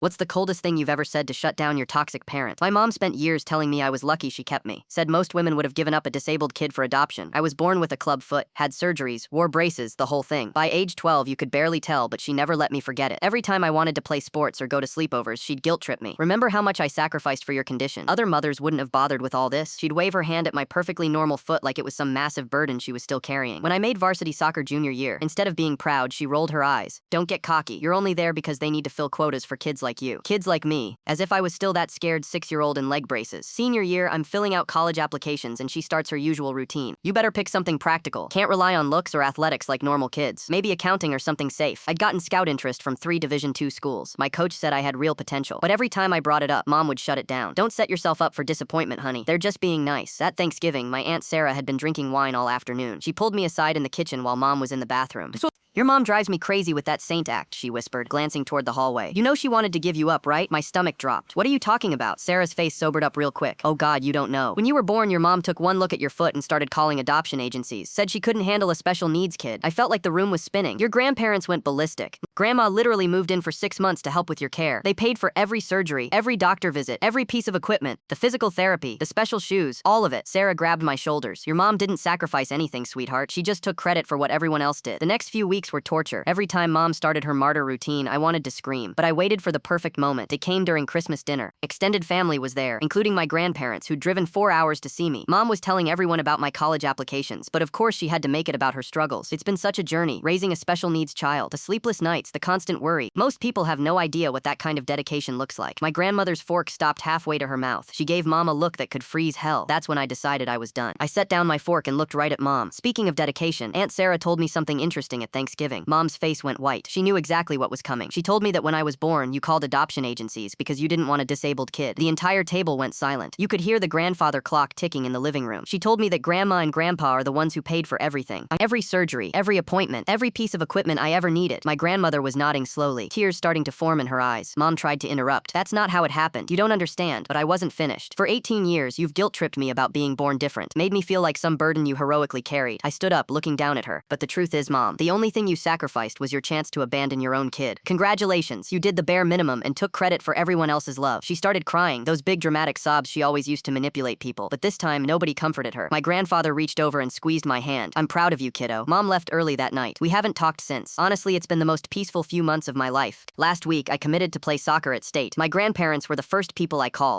What's the coldest thing you've ever said to shut down your toxic parent? My mom spent years telling me I was lucky she kept me. Said most women would have given up a disabled kid for adoption. I was born with a club foot, had surgeries, wore braces, the whole thing. By age 12, you could barely tell, but she never let me forget it. Every time I wanted to play sports or go to sleepovers, she'd guilt trip me. Remember how much I sacrificed for your condition? Other mothers wouldn't have bothered with all this. She'd wave her hand at my perfectly normal foot like it was some massive burden she was still carrying. When I made varsity soccer junior year, instead of being proud, she rolled her eyes. Don't get cocky. You're only there because they need to fill quotas for kids like you. Kids like me, as if I was still that scared 6-year-old in leg braces. Senior year, I'm filling out college applications and she starts her usual routine. You better pick something practical. Can't rely on looks or athletics like normal kids. Maybe accounting or something safe. I'd gotten scout interest from 3 Division II schools. My coach said I had real potential. But every time I brought it up, Mom would shut it down. Don't set yourself up for disappointment, honey. They're just being nice. That Thanksgiving, my Aunt Sarah had been drinking wine all afternoon. She pulled me aside in the kitchen while Mom was in the bathroom. Your mom drives me crazy with that saint act, she whispered, glancing toward the hallway. You know she wanted to give you up, right? My stomach dropped. What are you talking about? Sarah's face sobered up real quick. Oh God, you don't know. When you were born, your mom took one look at your foot and started calling adoption agencies. Said she couldn't handle a special needs kid. I felt like the room was spinning. Your grandparents went ballistic. Grandma literally moved in for 6 months to help with your care. They paid for every surgery, every doctor visit, every piece of equipment, the physical therapy, the special shoes, all of it. Sarah grabbed my shoulders. Your mom didn't sacrifice anything, sweetheart. She just took credit for what everyone else did. The next few weeks were torture. Every time Mom started her martyr routine, I wanted to scream. But I waited for the perfect moment. It came during Christmas dinner. Extended family was there, including my grandparents, who'd driven 4 hours to see me. Mom was telling everyone about my college applications, but of course she had to make it about her struggles. It's been such a journey, raising a special needs child, the sleepless nights, the constant worry. Most people have no idea what that kind of dedication looks like. My grandmother's fork stopped halfway to her mouth. She gave Mom a look that could freeze hell. That's when I decided I was done. I set down my fork and looked right at Mom. Speaking of dedication, Aunt Sarah told me something interesting at Thanksgiving. Mom's face went white. She knew exactly what was coming. She told me that when I was born, you called adoption agencies because you didn't want a disabled kid. The entire table went silent. You could hear the grandfather clock ticking in the living room. She told me that Grandma and Grandpa are the ones who paid for everything. Every surgery, every appointment, every piece of equipment I ever needed. My grandmother was nodding slowly, tears starting to form in her eyes. Mom tried to interrupt. That's not how it happened. You don't understand. But I wasn't finished. For 18 years, you've guilt-tripped me about being born different. Made me feel like some burden you heroically carried. I stood up, looking down at her. But the truth is, Mom, the only thing you sacrificed was your chance to abandon your own kid. Congratulations, you did the bare minimum and took credit for everyone else's love. She started crying, those big dramatic sobs she always used to manipulate people. But this time, nobody comforted her. My grandfather reached over and squeezed my hand. I'm proud of you, kiddo. Mom left early that night. We haven't talked since. Honestly, it's been the most peaceful few months of my life. Last week, I committed to play soccer at state. My grandparents were the first people I called.